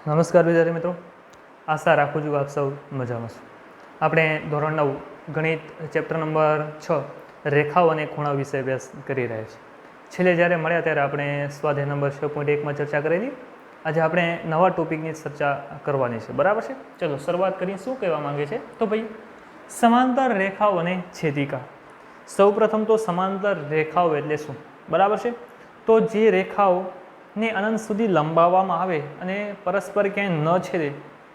નમસ્કાર વિદ્યાર્થી મિત્રો, આશા રાખું છું આપ સૌ મજામાં છો. આપણે ધોરણ 9 ગણિત ચેપ્ટર નંબર 6 રેખાઓ અને ખૂણા વિશે અભ્યાસ કરી રહ્યા છીએ. છેલ્લે જ્યારે મળ્યા ત્યારે આપણે સ્વાધ્યાય નંબર 6.1માં ચર્ચા કરેલી. આજે આપણે નવા ટોપિકની ચર્ચા કરવાની છે, બરાબર છે. ચલો શરૂઆત કરીએ. શું કહેવા માંગે છે તો ભાઈ સમાંતર રેખાઓ અને છેદિકા. સૌપ્રથમ તો સમાંતર રેખાઓ એટલે શું, બરાબર છે. તો જે રેખાઓ ને અનંત સુધી લંબાવવામાં આવે અને પરસ્પર ક્યાંય ન છેદે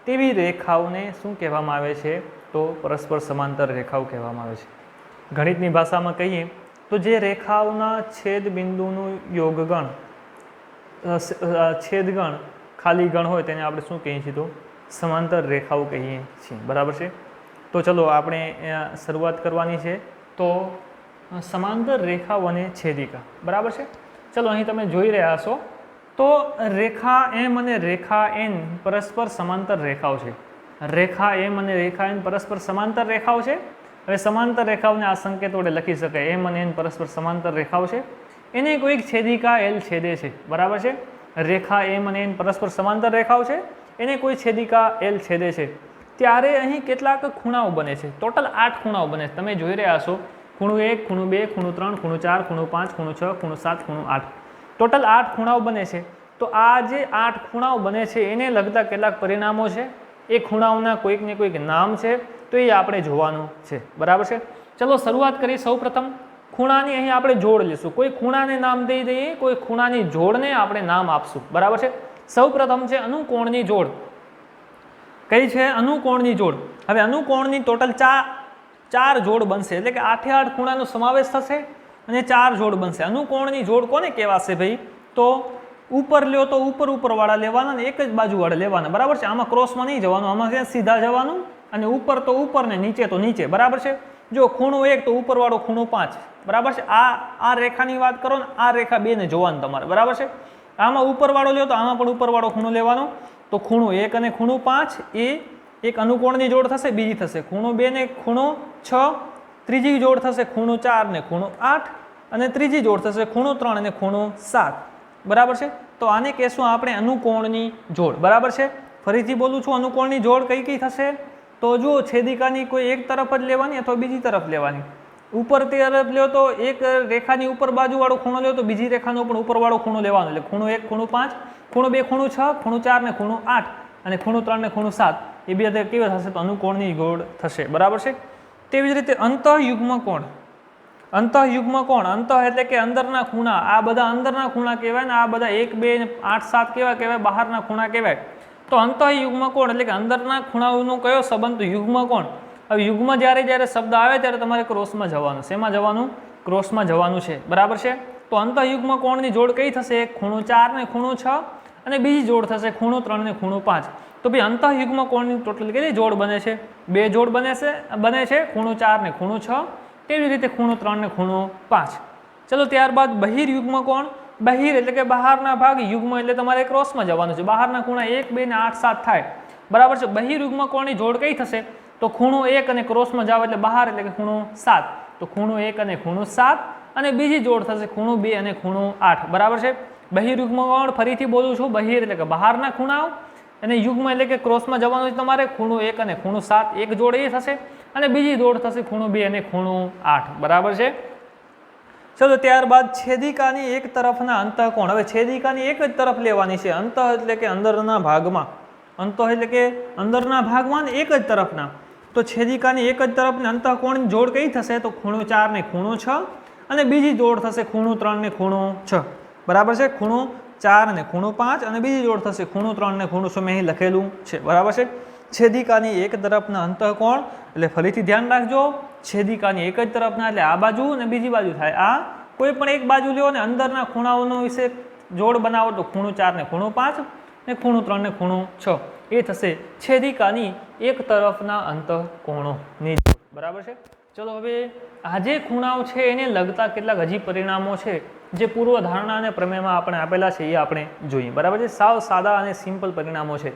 તેવી રેખાઓને શું કહેવામાં આવે છે તો પરસ્પર સમાંતર રેખાઓ કહેવામાં આવે છે. ગણિતની ભાષામાં કહીએ તો જે રેખાઓના છેદ બિંદુનું યોગગણ છેદગણ ખાલી ગણ હોય તેને આપણે શું કહીએ છીએ તો સમાંતર રેખાઓ કહીએ છીએ, બરાબર છે. તો ચલો આપણે શરૂઆત કરવાની છે. તો સમાંતર રેખાઓ અને છેદિકા, બરાબર છે. ચલો અહીં તમે જોઈ રહ્યા છો તો રેખા એમ અને રેખા એન પરસ્પર સમાંતર રેખાઓ છે. રેખા એમ અને રેખા એન પરસ્પર સમાંતર રેખાઓ છે. હવે સમાંતર રેખાઓને આ સંકેત વડે લખી શકાય. એમ અને એન પરસ્પર સમાંતર રેખાઓ છે. એને કોઈક છેદિકા એલ છેદે છે, બરાબર છે. રેખા એમ અને એન પરસ્પર સમાંતર રેખાઓ છે, એને કોઈ છેદિકા એલ છેદે છે. ત્યારે અહીં કેટલાક ખૂણાઓ બને છે. ટોટલ 8 ખૂણાઓ બને છે. તમે જોઈ રહ્યા છો ખૂણો 1, ખૂણો 2, ખૂણો 3, ખૂણો 4, ખૂણો 5, ખૂણો 6, ખૂણો 7, ખૂણો 8. ટોટલ 8 ખૂણાઓ બને છે. તો આ જે 8 ખૂણાઓ બને છે એને લગતા કેટલાક પરિણામો છે. એ ખૂણાઓના કોઈક ને કોઈક નામ છે, તો એ આપણે જોવાનું છે, બરાબર છે. ચલો શરૂઆત કરીએ. સૌ પ્રથમ ખૂણાની અહીં આપણે જોડ લઈશું. કોઈ ખૂણાને નામ દઈ દઈએ, કોઈ ખૂણાની જોડને આપણે નામ આપશું, બરાબર છે. સૌ પ્રથમ છે અનુકોણની જોડ. કઈ છે? અનુકોણની જોડ. હવે અનુકોણની ટોટલ ચાર જોડ બનશે, એટલે કે 8 ખૂણાનો સમાવેશ થશે અને 4 જોડ બનશે. અનુકોણની જોડ કોને કહેવાશે ભાઈ? તો ઉપર લ્યો તો ઉપરવાળા લેવાના ને એક જ બાજુવાળા લેવાના, બરાબર છે. આમાં ક્રોસમાં નહીં જવાનું, આમાં સીધા જવાનું અને ઉપર તો ઉપર ને નીચે તો નીચે, બરાબર છે. જો ખૂણો 1 તો ઉપરવાળો ખૂણો 5, બરાબર છે. આ રેખાની વાત કરો ને, આ રેખા 2 ને જોવાનું તમારે, બરાબર છે. આમાં ઉપરવાળો લ્યો તો આમાં પણ ઉપરવાળો ખૂણો લેવાનો. તો ખૂણો 1 અને ખૂણો 5 એ એક અનુકોણની જોડ થશે. બીજી થશે ખૂણો 2 ને ખૂણો 6, ત્રીજી જોડ થશે ખૂણો 4 ને ખૂણો 8 અને ત્રીજી જોડ થશે ખૂણો 3 અને ખૂણો 7, બરાબર છે. તો આને કહેશું આપણે અનુકોણની જોડ, બરાબર છે. ફરીથી બોલું છું, અનુકોણની જોડ કઈ કઈ થશે? તો જુઓ, છેદિકાની કોઈ એક તરફ જ લેવાની અથવા બીજી તરફ લેવાની. ઉપર તરફ લ્યો તો એક રેખાની ઉપર બાજુવાળો ખૂણો લ્યો તો બીજી રેખાનો પણ ઉપરવાળો ખૂણો લેવાનો. એટલે ખૂણો 1 ખૂણો 5, ખૂણો 2 ખૂણો 6, ખૂણો 4 ને ખૂણો 8 અને ખૂણો 3 ને ખૂણો 7. એ બે કેવા થશે? તો અનુકોણની જોડ થશે, બરાબર છે. તેવી જ રીતે અંતઃયુગ્મ કોણ. અંતઃયુગ્મ કોણ, અંતઃ એટલે કે અંદરના ખૂણા. આ બધા અંદરના ખૂણા કહેવાય ને આ બધા 1, 2, 8, 7 કેવા કહેવાય? બહારના ખૂણા કહેવાય. તો અંતઃયુગ્મ કોણ એટલે કે અંદરના ખૂણાઓનો કયો સંબંધ? યુગ્મ કોણ. હવે યુગ્મ જ્યારે શબ્દ આવે ત્યારે તમારે ક્રોસમાં જવાનું. શેમાં જવાનું? ક્રોસમાં જવાનું છે, બરાબર છે. તો અંતઃયુગ્મ કોણની જોડ કઈ થશે? ખૂણો 4 ને ખૂણો 6 અને બીજી જોડ થશે ખૂણો 3 ને ખૂણો 5. તો ભાઈ અંતઃયુગ્મ કોણની ટોટલ કેટલી જોડ બને છે? 2 જોડ બને છે, ખૂણો 4 ને ખૂણો 6, તેવી રીતે ખૂણો 3 ને ખૂણો 5. ચલો ત્યારબાદ બહિર્યુગ્મ કોણ. બહિર એટલે કે બહારના ભાગ, યુગ્મ એટલે તમારે ક્રોસમાં જવાનું છે. બહારના ખૂણા 1, 2 ને 8, 7 થાય, બરાબર છે. બહિર્યુગ્મ કોણની જોડ કઈ થશે? તો ખૂણો 1 અને ક્રોસમાં જાવ એટલે બહાર એટલે કે ખૂણો 7. તો ખૂણો 1 અને ખૂણો 7 અને બીજી જોડ થશે ખૂણો 2 અને ખૂણો 8, બરાબર છે. બહિર્યુગ્મ કોણ ફરીથી બોલું છું, બહિર એટલે કે બહારના ખૂણાઓ અને યુગ્મ એટલે કે ક્રોસમાં જવાનું છે તમારે. ખૂણો 1 અને ખૂણો 7 એક જોડ એ થશે અને બીજી જોડ થશે ખૂણો 2 અને ખૂણો 8, બરાબર છે. ચલો ત્યારબાદ છેદિકાની એક તરફના અંતઃકોણ. હવે છેદિકાની એક જ તરફ લેવાની છે. અંતઃ એટલે કે અંદરના ભાગમાં, અંતઃ એટલે કે અંદરના ભાગમાં ને એક જ તરફના. તો છેદિકાની એક જ તરફના અંતઃકોણની જોડ કઈ થશે? તો ખૂણો 4 ને ખૂણો 6 અને બીજી જોડ થશે ખૂણો 3 ને ખૂણો 6, બરાબર છે. ખૂણો 4 ને ખૂણો 5 અને બીજી જોડ થશે ખૂણો 3 ને ખૂણો 6. મેં અહીં લખેલું છે, બરાબર છે. છેદિકાની એક તરફના અંતઃકોણ એટલે ફરીથી ધ્યાન રાખજો, છેદિકાની એક જ તરફના એટલે આ બાજુ અને બીજી બાજુ થાય. આ કોઈ પણ એક બાજુ લ્યો ને અંદરના ખૂણાઓનો વિશે જોડ બનાવો તો ખૂણો 4 ને ખૂણો 5 ને ખૂણો 3 ને ખૂણો 6 એ થશે છેદિકાની એક તરફના અંતઃકોણોની જોડ, બરાબર છે. ચલો હવે આ જે ખૂણાઓ છે એને લગતા કેટલાક હજી પરિણામો છે જે પૂર્વધારણા અને પ્રમેયમાં આપણે આપેલા છે એ આપણે જોઈએ, બરાબર છે. સાવ સાદા અને સિમ્પલ પરિણામો છે.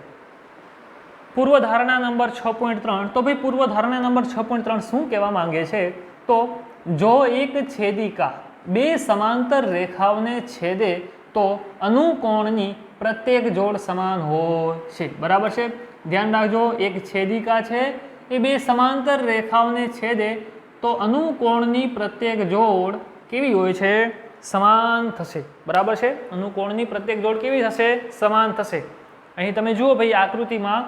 પૂર્વધારણા નંબર 6.3. તો ભાઈ પૂર્વધારણા નંબર 6.3 શું કહેવા માંગે છે? તો જો એક છેદિકા બે સમાંતર રેખાઓને છેદે તો અનુકોણની પ્રત્યેક જોડ સમાન હોય છે, બરાબર છે। ધ્યાન રાખજો, એક છેદિકા છે એ બે સમાંતર રેખાઓને છેદે તો અનુકોણની પ્રત્યેક જોડ કેવી હોય છે? સમાન થશે, બરાબર છે। અનુકોણની પ્રત્યેક જોડ કેવી થશે? સમાન થશે। અહીં તમે જુઓ ભાઈ આકૃતિમાં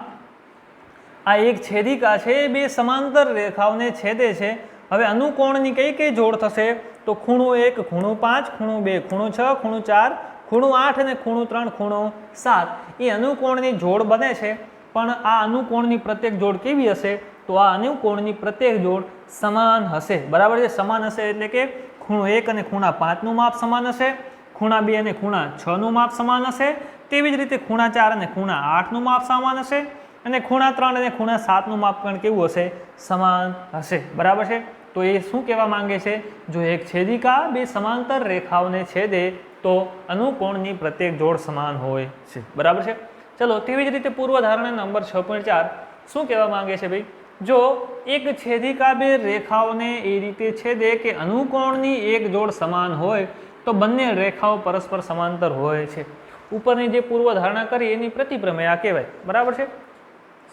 આ એક છેદિકા છે એ બે સમાંતર રેખાઓને છેદે છે। હવે અનુકોણની કઈ કઈ જોડ થશે? તો ખૂણો 1, ખૂણો 5, ખૂણો 2, ખૂણો 6, ખૂણો 4, ખૂણો 8 અને ખૂણો 3, ખૂણો 7 એ અનુકોણની જોડ બને છે। પણ આ અનુકોણની પ્રત્યેક જોડ કેવી હશે? તો આ અનુકોણની પ્રત્યેક જોડ સમાન હશે, બરાબર છે। સમાન હશે એટલે કે ખૂણો 1 અને ખૂણા 5 નું માપ સમાન હશે, ખૂણા 2 અને ખૂણા 6 નું માપ સમાન હશે, તેવી જ રીતે ખૂણા 4 અને ખૂણા 8 નું માપ સમાન હશે, અને ખૂણા 3 અને ખૂણા 7 નું માપ પણ કેવું હશે? સમાન હશે, બરાબર છે। તો એ શું કહેવા માંગે છે? જો એક છેદિકા બે સમાંતર રેખાઓને છેદે તો અનુકોણની પ્રત્યેક જોડ સમાન હોય છે, બરાબર છે। ચલો તેવી જ રીતે પૂર્વધારણા નંબર 6.4 શું કહેવા માંગે છે ભાઈ? જો એક છેદિકા બે રેખાઓને એ રીતે છેદે કે અનુકોણની એક જોડ સમાન હોય તો બંને રેખાઓ પરસ્પર સમાંતર હોય છે। ઉપરની જે પૂર્વધારણા કરી એની પ્રતિપ્રમેય આ કહેવાય, બરાબર છે?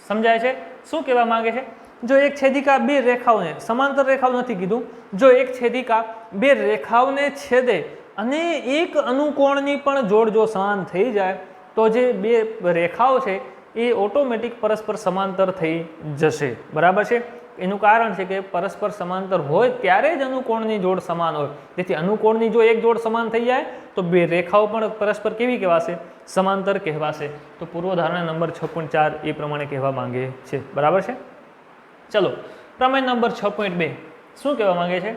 સમજાય છે? શું કહેવા માંગે છે? જો એક છેદિકા બે રેખાઓને, સમાંતર રેખાઓ નથી કીધું, જો એક છેદિકા બે રેખાઓને છેદે અને એક અનુકોણની પણ જોડ જો સમાન થઈ જાય તો જે બે રેખાઓ છે એ ઓટોમેટિક પરસ્પર સમાંતર થઈ જશે, બરાબર છે? એનું કારણ છે કે પરસ્પર સમાંતર હોય ત્યારે જ અનુકોણની જોડ સમાન હોય। તેથી અનુકોણની જો એક જોડ સમાન થઈ જાય તો બે રેખાઓ પણ પરસ્પર કેવી કહેવાશે? સમાંતર કહેવાશે। તો પૂર્વધારણા નંબર 6.4 એ પ્રમાણે કહેવા માંગે છે, બરાબર છે? ચલો પ્રમેય નંબર 6.2 શું કહેવા માંગે છે?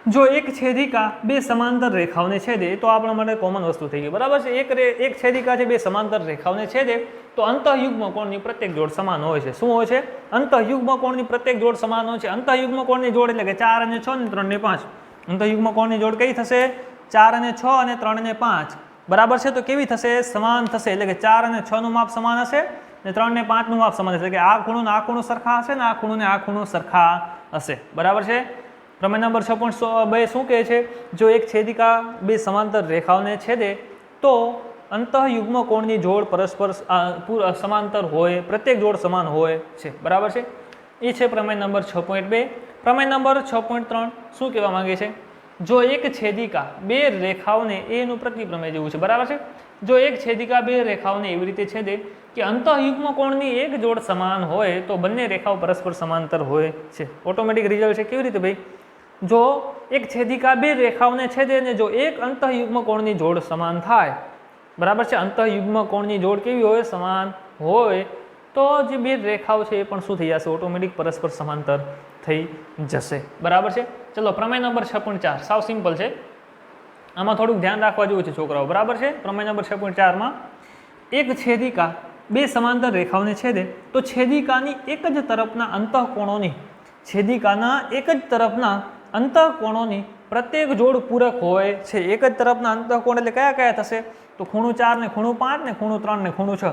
જો એક છેદિકા બે સમાંતર રેખાઓને છેદે તો આપણા માટે કોમન વસ્તુ થઈ ગઈ, બરાબર છે? એક છેદિકા છે બે સમાંતર રેખાઓને છેદે તો અંતઃયુગ્મ કોણની પ્રત્યેક જોડ સમાન હોય છે। શું હોય છે? અંતઃયુગ્મ કોણની પ્રત્યેક જોડ સમાન હોય છે। અંતઃયુગ્મ કોણની જોડ એટલે કે 4 અને 6 અને 3 અને 5। અંતઃયુગ્મ કોણની જોડ કઈ થશે? 4 અને 6 અને 3 અને 5, બરાબર છે? તો કેવી થશે? સમાન થશે, એટલે કે 4 અને 6 નું માપ સમાન હશે અને 3 અને 5 નું માપ સમાન હશે, કે આ ખૂણો ને આ ખૂણો સરખા હશે ને આ ખૂણો ને આ ખૂણો સરખા હશે, બરાબર છે? પ્રમેય નંબર 6.2 શું કહે છે? જો એક છેદિકા બે સમાંતર રેખાઓને છેદે તો અંતઃયુગ્મ કોણની જોડ પરસ્પર સમાંતર હોય, પ્રત્યેક જોડ સમાન હોય છે, બરાબર છે? એ છે પ્રમેય નંબર 6.2। પ્રમેય નંબર 6.3 શું કહેવા માંગે છે? જો એક છેદિકા બે રેખાઓને એનું પ્રતિપ્રમેય જેવું છે, બરાબર છે? જો એક છેદિકા બે રેખાઓને એવી રીતે છેદે કે અંતઃયુગ્મ કોણની એક જોડ સમાન હોય તો બંને રેખાઓ પરસ્પર સમાંતર હોય છે। ઓટોમેટિક રિઝલ્ટ છે। કેવી રીતે ભાઈ? જો એક છેદિકા બે રેખાઓને છેદે અને જો એક અંતઃયુગ્મ કોણની જોડ સમાન થાય, બરાબર છે? અંતઃયુગ્મ કોણની જોડ કેવી હોય? સમાન હોય તો જે બે રેખાઓ છે એ પણ શું થઈ જશે? ઓટોમેટિક પરસ્પર સમાંતર થઈ જશે, બરાબર છે? ચલો પ્રમેય નંબર 6.4 સાવ સિમ્પલ છે, આમાં થોડુંક ધ્યાન રાખવા જેવું છે છોકરાઓ, બરાબર છે? પ્રમેય નંબર 6.4 માં એક છેદિકા બે સમાંતર રેખાઓને છેદે તો છેદિકાની એક જ તરફના અંતઃકોણોની, છેદિકાના એક જ તરફના અંતઃકોણોની પ્રત્યેક જોડ પૂરક હોય છે। એક જ તરફના અંતઃકોણ એટલે કયા કયા થશે? તો ખૂણો 4 ને ખૂણો 5 ને ખૂણો 3 ને ખૂણો 6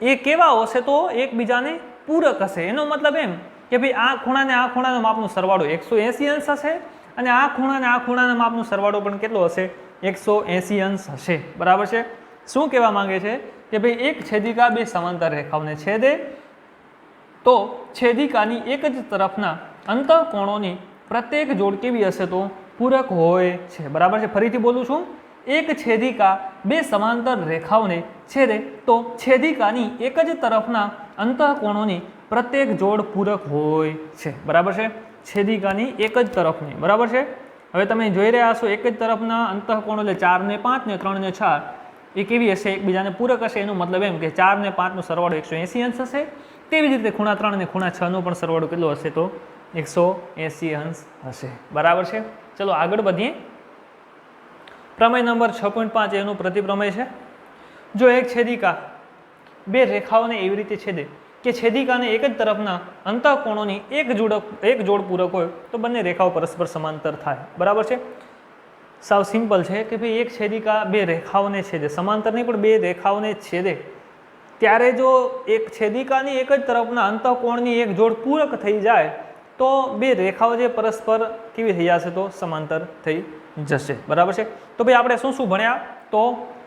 એ કેવા હશે? તો એકબીજાને પૂરક હશે। એનો મતલબ એમ કે ભાઈ આ ખૂણાને આ ખૂણાના માપનો સરવાળો 180 અંશ હશે અને આ ખૂણાને આ ખૂણાના માપનો સરવાળો પણ કેટલો હશે? 180 અંશ હશે, બરાબર છે? શું કહેવા માંગે છે? કે ભાઈ એક છેદિકા બે સમાંતર રેખાઓને છેદે તો છેદિકાની એક જ તરફના અંતઃકોણોની પ્રત્યેક જોડ કેવી હશે? તો પૂરક હોય છે, બરાબર છે? ફરીથી બોલું છું, એક છેદિકા બે સમાંતર રેખાઓને છેદે તો છેદિકાની એક જ તરફના અંતઃકોણોની પ્રત્યેક જોડ પૂરક હોય છે, બરાબર છે? છેદિકાની એક જ તરફની, બરાબર છે? હવે તમે જોઈ રહ્યા છો એક જ તરફના અંતઃકોણો એટલે 4 ને 5 ને 3 ને 4 એ કેવી હશે? એકબીજાને પૂરક હશે। એનો મતલબ એમ કે 4 ને 5 નો સરવાળો 180 અંશ હશે, તેવી જ રીતે ખૂણા 3 અને ખૂણા 6 નો પણ સરવાળો કેટલો હશે? તો 180 અંશ હશે, બરાબર છે? ચલો આગળ વધીએ। પ્રમેય નંબર 6.5 એનું પ્રતિપ્રમેય છે। જો એક છેદિકા બે રેખાઓને એવી રીતે છેદે કે છેદિકાને એક જ તરફના અંતઃકોણોની એક જોડ પૂરક હોય તો બંને રેખાઓ પરસ્પર સમાંતર થાય, બરાબર છે? સાવ સિમ્પલ છે કે ભાઈ એક છેદિકા બે રેખાઓને છેદે, સમાંતર નહીં પણ બે રેખાઓને છેદે ત્યારે જો એક છેદિકાની એક જ તરફના અંતઃકોણની એક જોડ પૂરક થઈ જાય તો બે રેખાઓ જે પરસ્પર કેવી થઈ જશે? તો સમાંતર થઈ જશે, બરાબર છે? તો ભાઈ આપણે શું શું ભણ્યા? તો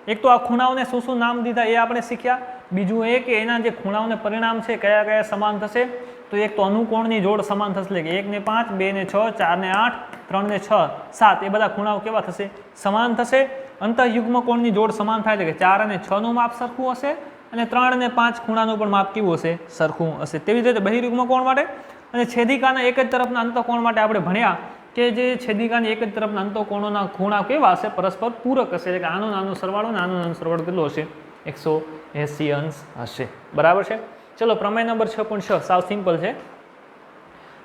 એક તો આ ખૂણાઓને શું શું નામ દીધા એ આપણે શીખ્યા, બીજું એ કે એના જે ખૂણાઓને પરિણામ છે કયા કયા સમાન થશે, તો એક તો અનુકોણની જોડ સમાન થશે, એટલે કે 1 ને 5, 2 ને 6, 4 ને 8, 3 ને 6, 7 એ બધા ખૂણાઓ કેવા થશે, સમાન થશે. અંતઃયુગ્મ કોણની જોડ સમાન થાય, એટલે કે 4 અને 6 નું માપ સરખું હશે અને 3 અને 5 ખૂણાનું પણ માપ કેવું હશે, સરખું હશે. તેવી જ રીતે બહિર્યુગ્મ કોણ માટે અને છેદિકાના એક જ તરફના અંતઃકોણ માટે આપણે ભણ્યા કે જે છેદિકાની એક જ તરફના અંતઃકોણોના ખૂણા કેવા હશે, પરસ્પર પૂરક હશે, એટલે કે આનો નાનો સરવાળો નાનો નાનો સરવાળો કેટલો હશે, 180 અંશ હશે. બરાબર છે. ચલો પ્રમેય નંબર 6.6 સાવ સિમ્પલ છે.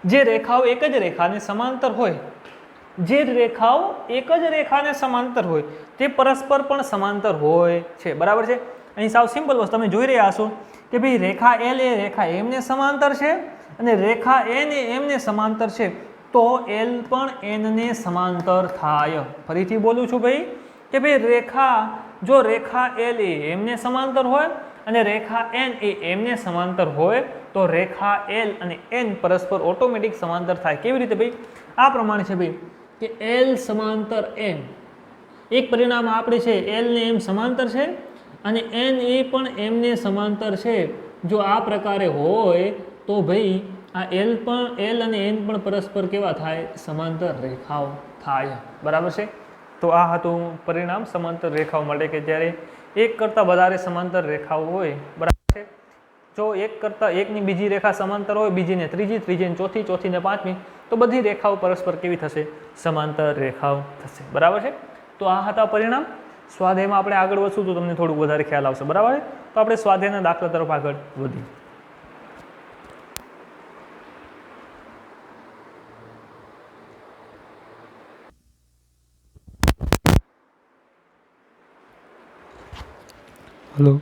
જે રેખાઓ એક જ રેખાને સમાંતર હોય, જે રેખાઓ એક જ રેખાને સમાંતર હોય તે પરસ્પર પણ સમાંતર હોય છે. બરાબર છે. અહીં સાવ સિમ્પલ વસ્તુ તમે જોઈ રહ્યા છો કે ભાઈ રેખા એલ એ રેખા એમ ને સમાંતર છે અને રેખા એન એ એમ ને સમાંતર છે, તો એલ પણ એન ને સમાંતર થાય. ફરીથી બોલું છું ભાઈ કે ભાઈ રેખા એલ એ એમ ને સમાંતર હોય અને રેખા એન એ એમ ને સમાંતર હોય તો રેખા એલ અને એન પરસ્પર ઓટોમેટિક સમાંતર થાય. કેવી રીતે ભાઈ? આ પ્રમાણે છે ભાઈ કે એલ સમાંતર એમ, એક પરિણામ આપણે છે એલ ને એમ સમાંતર છે અને એન એ પણ એમ ને સમાંતર છે. જો આ પ્રકારે હોય તો ભાઈ આ એલ અને એન પણ પરસ્પર કેવા થાય, સમાંતર રેખાઓ થાય. બરાબર છે. તો આ હતું પરિણામ સમાંતર રેખાઓ માટે કે જ્યારે એક કરતાં વધારે સમાંતર રેખાઓ હોય. બરાબર છે. જો એક કરતાં એકની બીજી રેખા સમાંતર હોય, બીજીને ત્રીજી, ત્રીજીને ચોથી, ચોથીને પાંચમી, તો બધી રેખાઓ પરસ્પર કેવી થશે, સમાંતર રેખાઓ થશે. બરાબર છે. તો આ હતા પરિણામ. સ્વાધ્યાયમાં આપણે આગળ વધશું તો તમને થોડુંક વધારે ખ્યાલ આવશે. બરાબર છે. તો આપણે સ્વાધ્યાયના દાખલા તરફ આગળ વધીએ. હલો.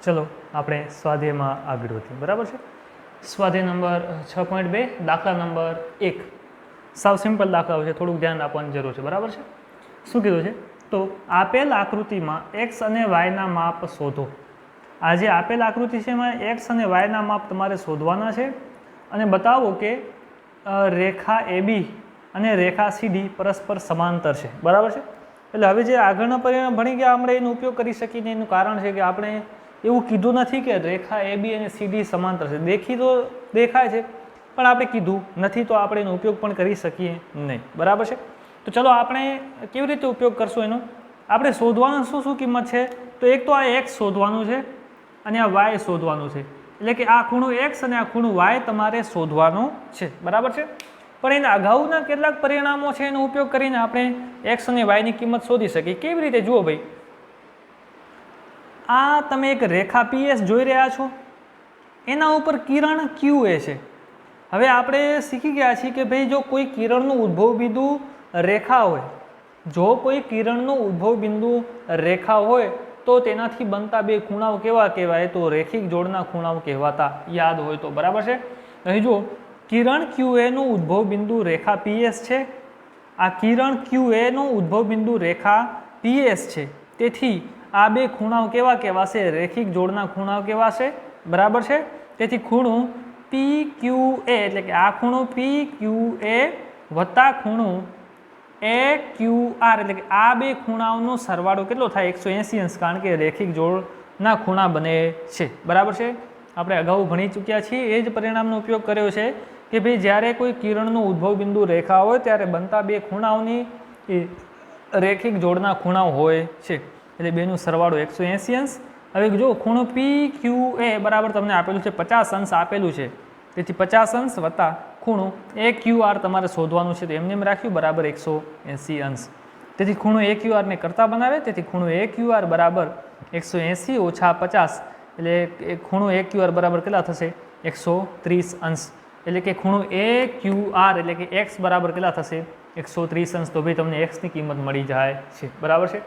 ચલો આપણે સ્વાધ્યાયમાં આગળ વધીએ. બરાબર છે. સ્વાધ્યાય નંબર 6.2 દાખલા નંબર 1 સાવ સિમ્પલ દાખલાઓ છે, થોડુંક ધ્યાન આપવાની જરૂર છે. બરાબર છે. શું કીધું છે? તો આપેલ આકૃતિમાં એક્સ અને વાયના માપ શોધો. આ જે આપેલ આકૃતિ છે એમાં એક્સ અને વાયના માપ તમારે શોધવાના છે અને બતાવો કે રેખા એબી અને રેખા સીડી પરસ્પર સમાંતર છે. બરાબર છે. એટલે હવે જે આગળના પરિણામ ભણી ગયા આપણે એનો ઉપયોગ કરી શકીને એનું કારણ છે કે આપણે એવું કીધું નથી કે રેખા એબી અને સીડી સમાંતર છે. દેખાય છે પણ આપણે કીધું નથી, તો આપણે એનો ઉપયોગ પણ કરી શકીએ નહીં. બરાબર છે. તો ચલો આપણે કેવી રીતે ઉપયોગ કરશું એનો? આપણે શોધવાનું શું કિંમત છે? તો એક તો આ એક્સ શોધવાનું છે અને આ વાય શોધવાનું છે. એટલે કે આ ખૂણો એક્સ અને આ ખૂણો વાય તમારે શોધવાનું છે. બરાબર છે. પણ એના અગાઉના કેટલાક પરિણામો છે એનો ઉપયોગ કરીને આપણે એક્સ અને વાયની કિંમત શોધી શકીએ. કેવી રીતે? જુઓ ભાઈ, આ તમે એક રેખા પીએસ જોઈ રહ્યા છો, એના ઉપર કિરણ ક્યુ એ છે. હવે આપણે શીખી ગયા છીએ કે ભાઈ જો કોઈ કિરણનું ઉદ્ભવ બિંદુ રેખા હોય, જો કોઈ કિરણનું ઉદ્ભવ બિંદુ રેખા હોય તો તેનાથી બનતા બે ખૂણાઓ કેવા કહેવાય? તો રેખિક જોડના ખૂણાઓ કહેવાતા. યાદ હોય તો. બરાબર છે. અહીં જો કિરણ ક્યુ એ નું ઉદ્ભવ બિંદુ રેખા પીએસ છે, આ કિરણ ક્યુ એ નું ઉદ્ભવ બિંદુ રેખા પીએસ છે. તેથી આ બે ખૂણાઓ કેવા કહેવાશે? રેખિક જોડના ખૂણાઓ કહેવાશે. બરાબર છે. તેથી ખૂણો પી ક્યુ એ, એટલે કે આ ખૂણો પી ક્યુ એ વત્તા ખૂણો એ ક્યુ આર, એટલે કે આ બે ખૂણાઓનો સરવાળો કેટલો થાય? 180 અંશ, કારણ કે રેખિક જોડના ખૂણા બને છે. બરાબર છે. આપણે અગાઉ ભણી ચૂક્યા છીએ, એ જ પરિણામનો ઉપયોગ કર્યો છે કે ભાઈ જ્યારે કોઈ કિરણનું ઉદ્ભવ બિંદુ રેખા હોય ત્યારે બનતા બે ખૂણાઓની રેખિક જોડના ખૂણાઓ હોય છે. એટલે બેનું સરવાળો 180 અંશ. હવે જો ખૂણો પી ક્યુ એ બરાબર તમને આપેલું છે 50 અંશ આપેલું છે, તેથી 50 અંશ વત્તા ખૂણો એ ક્યુ આર તમારે શોધવાનું છે, તો એમને એમ રાખ્યું બરાબર 180 અંશ. તેથી ખૂણો એ ક્યુ આરને કરતા બનાવે, તેથી ખૂણો એ ક્યુ આર બરાબર 180 ઓછા 50, એટલે ખૂણો એ ક્યુ આર બરાબર કેટલા થશે? 130 અંશ. એટલે કે ખૂણો એ ક્યુ આર એટલે કે એક્સ બરાબર કેટલા થશે? 130 અંશ. તો ભાઈ તમને એક્સની કિંમત મળી જાય છે. બરાબર છે.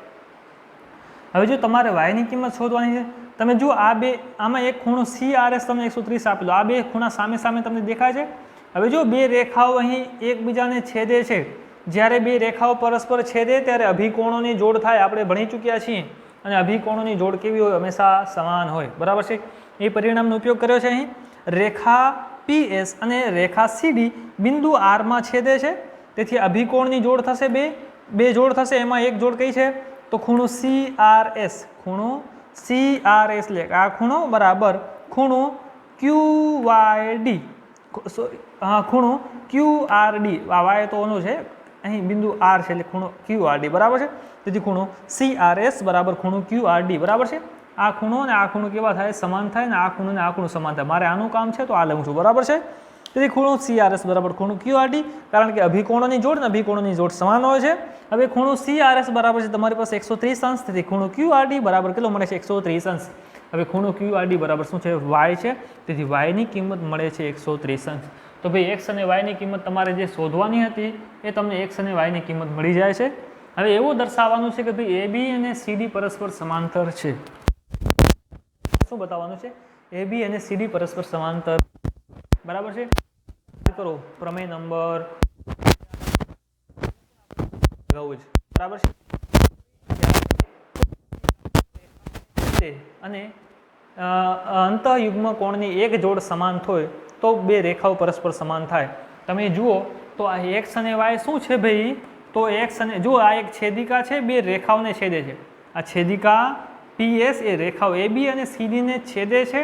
હવે જો તમારે વાયની કિંમત શોધવાની છે, તમે જો આ બે, આમાં એક ખૂણો સી આર એસ તમને 130 આપેલો, આ બે ખૂણા સામે સામે તમને દેખાય છે. હવે જો બે રેખાઓ અહીં એકબીજાને છેદે છે, જ્યારે બે રેખાઓ પરસ્પર છેદે ત્યારે અભિકોણોની જોડ થાય, આપણે ભણી ચૂક્યા છીએ. અને અભિકોણોની જોડ કેવી હોય? હંમેશા સમાન હોય. બરાબર છે. એ પરિણામનો ઉપયોગ કર્યો છે અહીં. રેખા પીએસ અને રેખા સીડી બિંદુ આરમાં છેદે છે, તેથી અભિકોણની જોડ થશે બે જોડ થશે, એમાં એક જોડ કઈ છે તો ખૂણો CRS, ખૂણો CRS એટલે આ ખૂણો બરાબર ખૂણો QYD, ખૂણો QRD, આ વાય તો ઓનું છે, અહીં બિંદુ R છે એટલે ખૂણો QRD બરાબર છે. તેથી ખૂણો CRS બરાબર ખૂણો QRD બરાબર છે. આ ખૂણો અને આ ખૂણો કેવા થાય સમાન થાય, ને આ ખૂણો ને આ ખૂણો સમાન થાય. મારે આનું કામ છે તો આ લઉં છું બરાબર છે. તેથી ખૂણો CRS બરાબર ખૂણો QRD, કારણ કે અભિકોણોની જોડ ને અભિકોણોની જોડ સમાન હોય છે. હવે ખૂણો CRS બરાબર છે તમારી પાસે 130 અંશ, તેથી ખૂણો QRD બરાબર કેટલો મળે છે 130 અંશ. હવે ખૂણો QRD બરાબર શું છે y છે, તેથી y ની કિંમત મળે છે 130 અંશ. તો ભાઈ x અને y ની કિંમત તમારે જે શોધવાની હતી એ તમને x અને y ની કિંમત મળી જાય છે. હવે એવું દર્શાવવાનું છે કે ભાઈ AB અને CD પરસ્પર સમાંતર છે. શું બતાવવાનું છે? AB અને CD પરસ્પર સમાંતર બરાબર છે. કરો પ્રમેય નંબર બરાબર છે. અને અંતઃયુગ્મ કોણની એક જોડ સમાન હોય તો બે રેખાઓ પરસ્પર સમાન થાય. તમે જુઓ તો આ x અને y શું છે ભાઈ, તો x અને જો આ એક છેદિકા છે, બે રેખાઓને છેદે છે. આ છેદિકા PS એ રેખાઓ AB અને CD ને છેદે છે,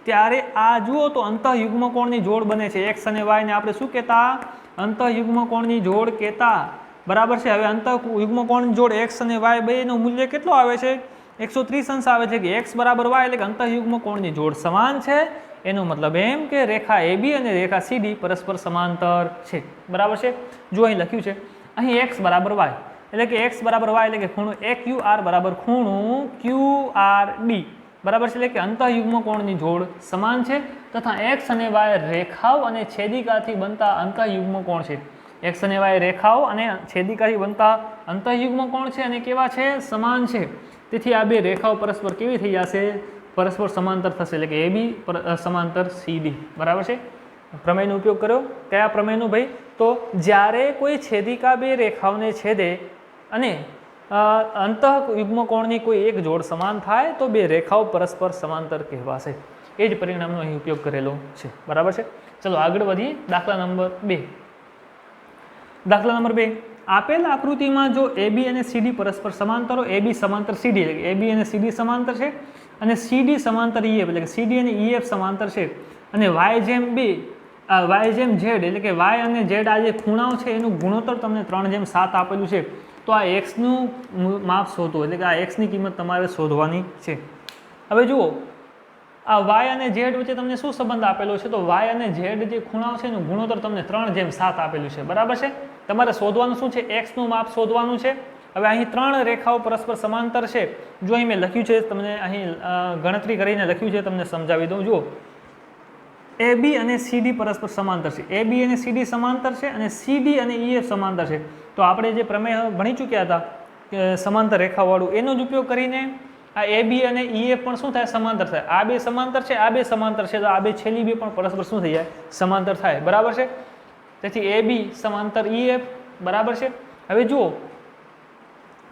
ત્યારે આ જુઓ તો અંતઃયુગ્મ કોણની જોડ બને છે. x અને y ને આપણે શું કહેતા? અંતઃયુગ્મ કોણની જોડ કહેતા બરાબર છે. હવે અંતઃયુગ્મ કોણની જોડ x અને y બેનું મૂલ્ય કેટલું આવે છે 130 અંશ આવે છે, કે x બરાબર y એટલે કે અંતઃયુગ્મ કોણની જોડ સમાન છે. એનો મતલબ એમ કે રેખા AB અને રેખા CD પરસ્પર સમાંતર છે બરાબર છે. જો અહીં લખ્યું છે અહીં x બરાબર y એટલે કે x બરાબર y એટલે કે ખૂણો AQR બરાબર ખૂણો QRD બરાબર છે, એટલે કે અંતઃયુગ્મ કોણની જોડ સમાન છે તથા x અને y રેખાઓ અને છેદિકાથી બનતા અંતઃયુગ્મ કોણ છે. x અને y રેખાઓ અને છેદિકાથી બનતા અંતઃયુગ્મ કોણ છે અને કેવા છે? સમાન છે. તેથી આ બે રેખાઓ પરસ્પર કેવી થઈ જશે? પરસ્પર સમાંતર થશે, એટલે કે AB સમાંતર CD બરાબર છે. પ્રમેયનો ઉપયોગ કર્યો. કયા પ્રમેયનો ભાઈ? તો જ્યારે કોઈ છેદિકા બે રેખાઓને છેદે અને અંતઃયુગ્મ કોણની કોઈ એક જોડ સમાન થાય તો બે રેખાઓ પરસ્પર સમાંતર કહેવાશે. એ જ પરિણામનો અહીં ઉપયોગ કરેલો છે બરાબર છે. ચલો આગળ વધીએ. દાખલા નંબર 2. દાખલા નંબર 2, આપેલ આકૃતિમાં જો AB અને CD પરસ્પર સમાંતર હોય, AB સમાંતર CD એટલે કે AB અને CD સમાંતર છે, અને CD સમાંતર EF એટલે કે CD અને EF સમાંતર છે, અને y જેમ z એટલે કે y અને z આ જે ખૂણાઓ છે એનું ગુણોત્તર તમને 3:7 આપેલું છે. તો આ x નું માપ શોધો, એટલે કે આ x ની કિંમત તમારે શોધવાની છે. હવે જુઓ આ y અને z વચ્ચે તમને શું સંબંધ આપેલો છે? તો y અને z જે ખૂણાઓ છે એનું ગુણોત્તર તમને 3:7 આપેલું છે બરાબર છે. તમારે શોધવાનું શું છે? x નું માપ શોધવાનું છે. હવે અહીં ત્રણ રેખાઓ પરસ્પર સમાંતર છે. જો અહીં મેં લખ્યું છે, તમને અહીં ગણતરી કરીને લખ્યું છે, તમને સમજાવી દઉં. જુઓ AB અને CD પરસ્પર સમાંતર છે. AB અને CD સમાંતર છે અને CD અને EF સમાંતર છે. તો આપણે જે પ્રમેય ભણી ચૂક્યા હતા કે સમાંતર રેખાવાળું, એનો જ ઉપયોગ કરીને આ AB અને EF પણ શું થાય? સમાંતર થાય. આ બે સમાંતર છે, આ બે સમાંતર છે, તો આ બે છેલ્લી બે પણ પરસ્પર શું થઈ જાય? સમાંતર થાય બરાબર છે. તેથી AB સમાંતર EF બરાબર છે. હવે જુઓ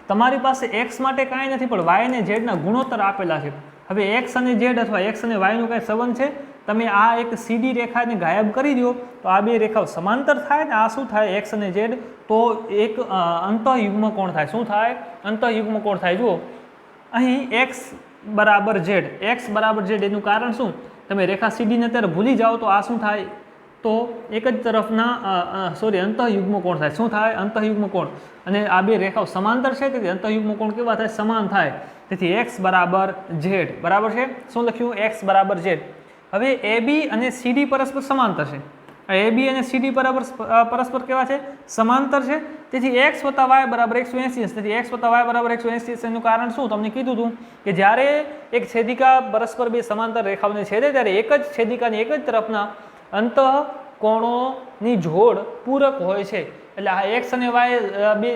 તમારી પાસે x માટે કાંઈ નથી, પણ y અને z ના ગુણોત્તર આપેલા છે. હવે x અને z અથવા x અને y નો કાંઈ સંબંધ છે? તમે આ એક CD રેખાને ગાયબ કરી દો તો આ બે રેખાઓ સમાંતર થાય ને આ શું થાય? x અને z, તો એક અંતઃયુગ્મ કોણ થાય. શું થાય? અંતઃયુગ્મ કોણ થાય. જુઓ અહીં x બરાબર z એનું કારણ શું? તમે રેખા CD ને અત્યારે ભૂલી જાઓ તો આ શું થાય? તો એક જ તરફના અંતઃયુગ્મ કોણ થાય. શું થાય? અંતઃયુગ્મ કોણ. અને આ બે રેખાઓ સમાંતર છે, તેથી અંતઃયુગ્મ કોણ કેવા થાય? સમાન થાય. તેથી x બરાબર z બરાબર છે. શું લખ્યું? x બરાબર z. હવે AB અને CD પરસ્પર સમાંતર છે. AB અને CD પરસ્પર કેવા છે? સમાંતર છે. તેથી x વત્તા y બરાબર 180. તેથી x વત્તા y બરાબર 180 એનું કારણ શું? તમને કીધું હતું કે જ્યારે એક છેદિકા પરસ્પર બે સમાંતર રેખાઓને છેદે ત્યારે એક જ છેદિકાની એક જ તરફના અંતઃ કોણોની જોડ પૂરક હોય છે. એટલે આ x અને y બે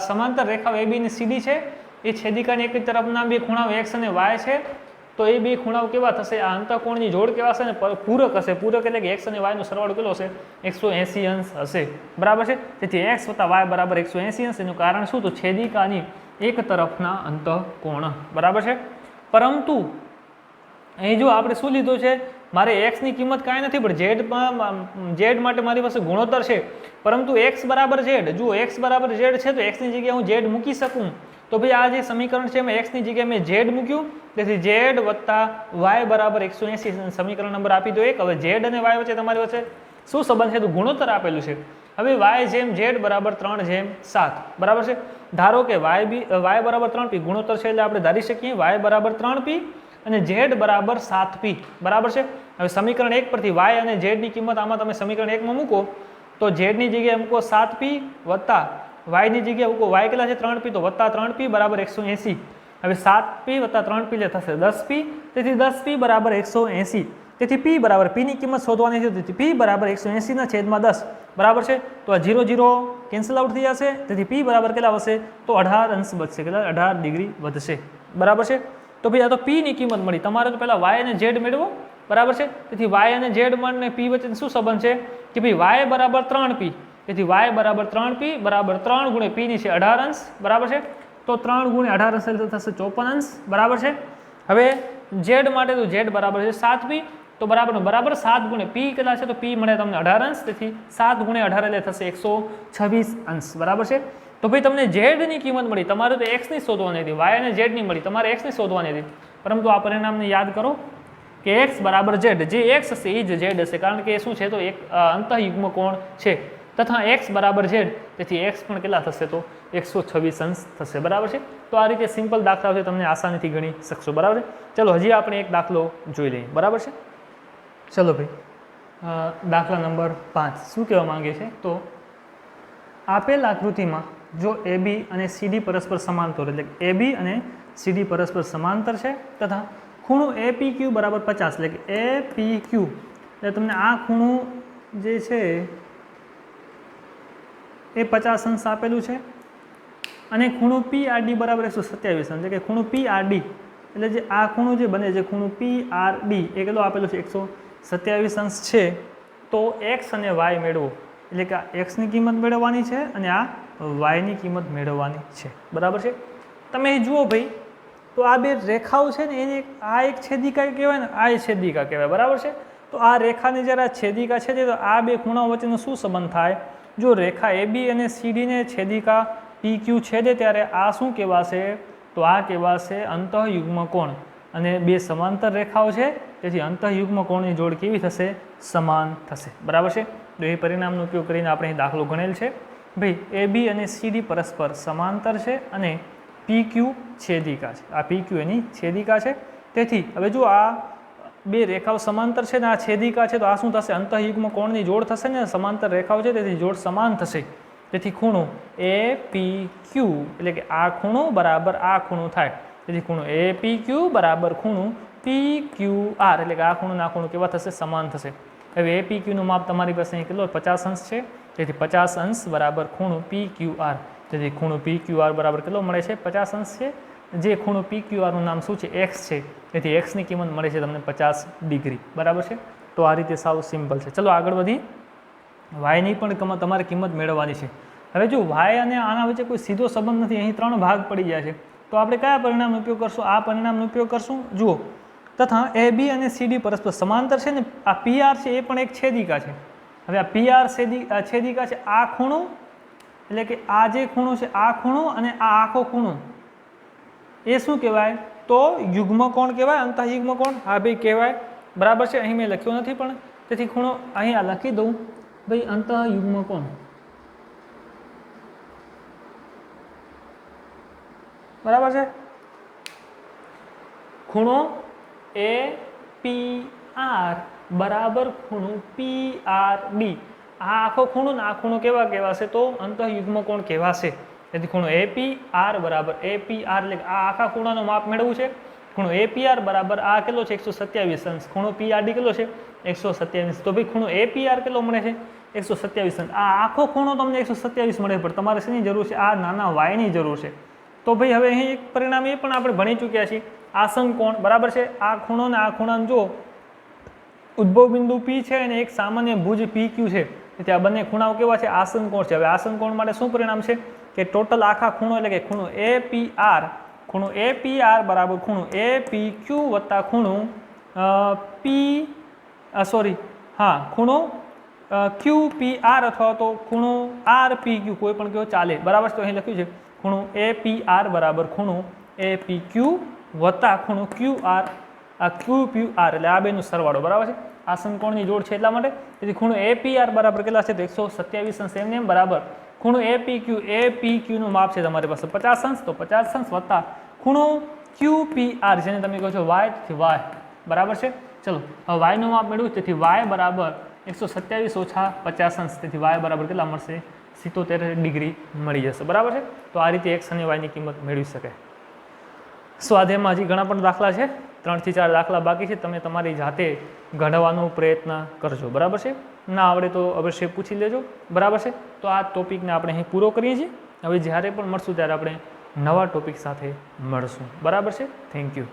સમાંતર રેખાઓ AB અને CD છે, એ છેદિકાની એક જ તરફના બે ખૂણાઓ x અને y છે. તો એ બે ખૂણાઓ કેવા થશે? આ અંતઃકોણની જોડ કેવા હશે? ને પૂરક હશે. પૂરક એટલે કે x અને y નો સરવાળો કેટલો હશે? 180 અંશ હશે બરાબર છે. તેથી x વત્તા y બરાબર 180 અંશ. એનું કારણ શું? તો છેદિકાની એક તરફના અંતઃકોણ બરાબર છે. પરંતુ અહીં જો આપણે શું લીધું છે? મારે એક્સની કિંમત કાંઈ નથી પણ ઝેડ માટે મારી પાસે ગુણોત્તર છે, પરંતુ એક્સ બરાબર ઝેડ, જુઓ એક્સ બરાબર ઝેડ છે તો એક્સની જગ્યાએ હું ઝેડ મૂકી શકું. તો ભાઈ આ જે સમીકરણ છે એમાં એક્સની જગ્યાએ મેં ઝેડ મૂક્યું, તેથી ઝેડ વત્તા વાય બરાબર 180 સમીકરણ નંબર આપી દો 1. હવે ઝેડ અને વાય વચ્ચે તમારી વચ્ચે શું સંબંધ છે? તો ગુણોત્તર આપેલું છે. હવે વાય જેમ ઝેડ બરાબર 3/7 બરાબર છે. ધારો કે વાય બરાબર 3p ગુણોત્તર છે એટલે આપણે ધારી શકીએ વાય બરાબર 3p અને ઝેડ બરાબર 7p બરાબર છે. હવે સમીકરણ 1 પરથી વાય અને ઝેડની કિંમત આમાં તમે સમીકરણ 1માં મૂકો તો ઝેડની જગ્યાએ મૂકો 7p વત્તા વાયની જગ્યાએ મૂકો વાય કેટલા છે 3p તો વત્તા 3p બરાબર 180. હવે 7p વત્તા 3p એટલે થશે 10p, તેથી 10p બરાબર 180. તેથી p બરાબર p ની કિંમત શોધવાની છે, તેથી p બરાબર 180/10 બરાબર છે. તો આ 0 0 કેન્સલ આઉટ થઈ જશે, તેથી p બરાબર કેટલા વધશે? તો 18 અંશ વધશે, કેટલા 18 ડિગ્રી વધશે બરાબર છે. તો ભાઈ આ તો p ની કિંમત મળી, તમારે તો પહેલાં y અને z મેળવો બરાબર છે. તેથી y અને z અને p વચ્ચે શું સંબંધ છે કે ભાઈ y બરાબર 3p, તેથી y બરાબર 3p બરાબર 3 ગુણ્યા p ની છે 18 અંશ બરાબર છે. તો 3 ગુણ્યા 18 અંશ એટલે થશે 54 અંશ બરાબર છે. હવે z માટે તો z બરાબર છે 7p, તો બરાબર 7 ગુણ્યા p કેટલા છે? તો p મળે તમને 18 અંશ, તેથી 7 ગુણ્યા 18 એટલે થશે 126 અંશ બરાબર છે. તો ભાઈ તમને z ની કિંમત મળી, તમારે તો x ની શોધવાની હતી, y અને z ની મળી, તમારે x ની શોધવાની હતી, પરંતુ આ પરિણામને યાદ કરો કે x બરાબર z, જે x હશે એ જ z હશે, કારણ કે એ શું છે તો એક અંતઃયુગ્મ કોણ છે, તથા x બરાબર z, તેથી x પણ કેટલા થશે તો 126 અંશ થશે બરાબર છે. તો આ રીતે સિમ્પલ દાખલા છે, તમને આસાનીથી ગણી શકશો બરાબર છે. ચલો હજી આપણે એક દાખલો જોઈ લઈએ બરાબર છે. ચલો ભાઈ દાખલા નંબર 5 શું કહેવા માંગે છે? તો આપેલ આકૃતિમાં જો AB અને CD પરસ્પર સમાંતર, એટલે AB અને CD પરસ્પર સમાંતર છે તથા ખૂણો APQ બરાબર 50, એટલે કે APQ એટલે તમને આ ખૂણો જે છે એ 50 અંશ આપેલું છે, અને ખૂણો PRD બરાબર 127 અંશ, એટલે કે ખૂણો PRD એટલે જે આ ખૂણો જે બને છે ખૂણો PRD એ કેટલો આપેલું છે 127 અંશ છે. તો x અને y મેળવો, એટલે કે આ x ની કિંમત મેળવવાની છે અને આ y ની કિંમત મેળવવાની છે બરાબર છે. તમે જુઓ ભાઈ, તો આ બે રેખાઓ છે ને એને આ એક છેદિકા કહેવાય ને આ છેદિકા કહેવાય બરાબર છે. તો આ રેખાની જ્યારે આ છેદિકા છે તો આ બે ખૂણાઓ વચ્ચેનો શું સંબંધ થાય? જો રેખા AB અને CD ને છેદિકા PQ છેદે ત્યારે આ શું કહેવાશે? તો આ કહેવાશે અંતઃયુગ્મ કોણ, અને બે સમાંતર રેખાઓ છે તેથી અંતઃયુગ્મ કોણની જોડ કેવી થશે? સમાન થશે બરાબર છે. તો એ પરિણામનો ઉપયોગ કરીને આપણે દાખલો ગણેલ છે. ભાઈ AB અને CD પરસ્પર સમાંતર છે અને PQ છેદિકા છે, આ PQ એની છેદિકા છે. તેથી હવે જો આ બે રેખાઓ સમાંતર છે ને આ છેદિકા છે, તો આ શું થશે? અંતઃયુગ્મ કોણની જોડ થશે ને, સમાંતર રેખાઓ છે તેથી જોડ સમાન થશે. તેથી ખૂણો APQ એટલે કે આ ખૂણો બરાબર આ ખૂણો થાય, તેથી ખૂણો APQ બરાબર ખૂણો PQR એટલે કે આ ખૂણો ના ખૂણો કેવા થશે? સમાન થશે. હવે APQ નું માપ તમારી પાસે અહીં કેટલો 50 અંશ છે, તેથી 50 અંશ બરાબર ખૂણો PQR, તેથી ખૂણો PQR બરાબર કેટલો મળે છે? 50 અંશ છે. જે ખૂણો PQR નું નામ શું છે? x છે, તેથી x ની કિંમત મળે છે તમને 50 ડિગ્રી બરાબર છે. તો આ રીતે સાવ સિમ્પલ છે. ચલો આગળ વધી, y ની પણ તમારે કિંમત મેળવવાની છે. હવે જો y અને આના વચ્ચે કોઈ સીધો સંબંધ નથી, અહીં 3 ભાગ પડી ગયા છે, તો આપણે કયા પરિણામનો ઉપયોગ કરશું? આ પરિણામનો ઉપયોગ કરશું. જુઓ, તથા AB અને CD પરસ્પર સમાંતર છે ને, આ PR છે એ પણ એક છેદિકા છે. હવે આ PR છેદિકા છે, આ ખૂણો એટલે કે આ જે ખૂણો છે આ ખૂણો અને આ આખો ખૂણો એ શું કહેવાય? તો યુગ્મ કોણ કહેવાય, અંતઃયુગ્મ કોણ. હા ભાઈ કહેવાય બરાબર છે. અહીં મેં લખ્યો નથી પણ તેથી ખૂણો અહીં આ લખી દઉં ભાઈ, અંતઃયુગ્મ કોણ બરાબર છે. ખૂણો APR બરાબર ખૂણો PRD, આ આખો ખૂણો ને આ ખૂણો કેવા કહેવાશે? તો અંતઃયુગ્મ કોણ કહેવાશે. તેથી ખૂણો APR બરાબર APR એટલે આ આખા ખૂણાનો માપ મેળવવું છે. ખૂણો APR બરાબર આ કેટલો છે? 127 અંશ. ખૂણો PRD કેટલો છે? 127. તો ભાઈ ખૂણો APR કેટલો મળે છે? 127 અંશ. આ આખો ખૂણો તમને 127 મળે, પણ તમારે શેની જરૂર છે? આ નાના y ની જરૂર છે. તો ભાઈ હવે અહીં એક પરિણામ એ પણ આપણે ભણી ચૂક્યા છીએ, આસન કોણ બરાબર છે. આ ખૂણો ને આ ખૂણાને જો ઉદ્ભવ બિંદુ P છે અને એક સામાન્ય ભુજ PQ છે, તેથી આ બંને ખૂણાઓ કેવા છે? આસન કોણ છે. હવે આસન કોણ માટે શું પરિણામ છે કે ટોટલ આખા ખૂણો એટલે કે ખૂણો APR બરાબર ખૂણો APQ વત્તા ખૂણો સોરી હા ખૂણો ક્યુ પી આર અથવા તો ખૂણો આર પી ક્યુ કોઈ પણ કયો ચાલે બરાબર. તો અહીં લખ્યું છે ખૂણો એ પી આર બરાબર ખૂણો એ પી ક્યુ વત્તા ખૂણો ક્યુ આર આ ક્યુ પી આર એટલે આ બેનો સરવાળો બરાબર છે. આ સમકોણની જોડ છે એટલા માટે. તેથી ખૂણો એ પી આર બરાબર કેટલા છે તો 127 અંશ એમ બરાબર ખૂણો એ પી ક્યુનું માપ છે તમારી પાસે 50 અંશ તો 50 અંશ વત્તા ખૂણો ક્યુ પી આર જેને તમે કહો છો વાય થી વાય બરાબર છે. ચલો હવે વાયનું માપ મેળવ્યું તેથી વાય બરાબર 127 ઓછા 50 અંશ તેથી વાય બરાબર કેટલા મળશે 77 ડિગ્રી મળી જશે બરાબર છે. તો આ રીતે એક્સ અને વાયની કિંમત મેળવી શકાય. સ્વાધ્યાયમાં હજી ઘણા પણ દાખલા છે 3 થી 4 દાખલા બાકી છે. તમે તમારી જાતે ગણવાનો પ્રયત્ન કરજો બરાબર છે. ના આવડે તો અવશ્ય પૂછી લેજો બરાબર છે. તો આ ટોપિકને આપણે અહીં પૂરો કરીએ છીએ. હવે જ્યારે પણ મળશું ત્યારે આપણે નવા ટોપિક સાથે મળશું બરાબર છે. Thank you.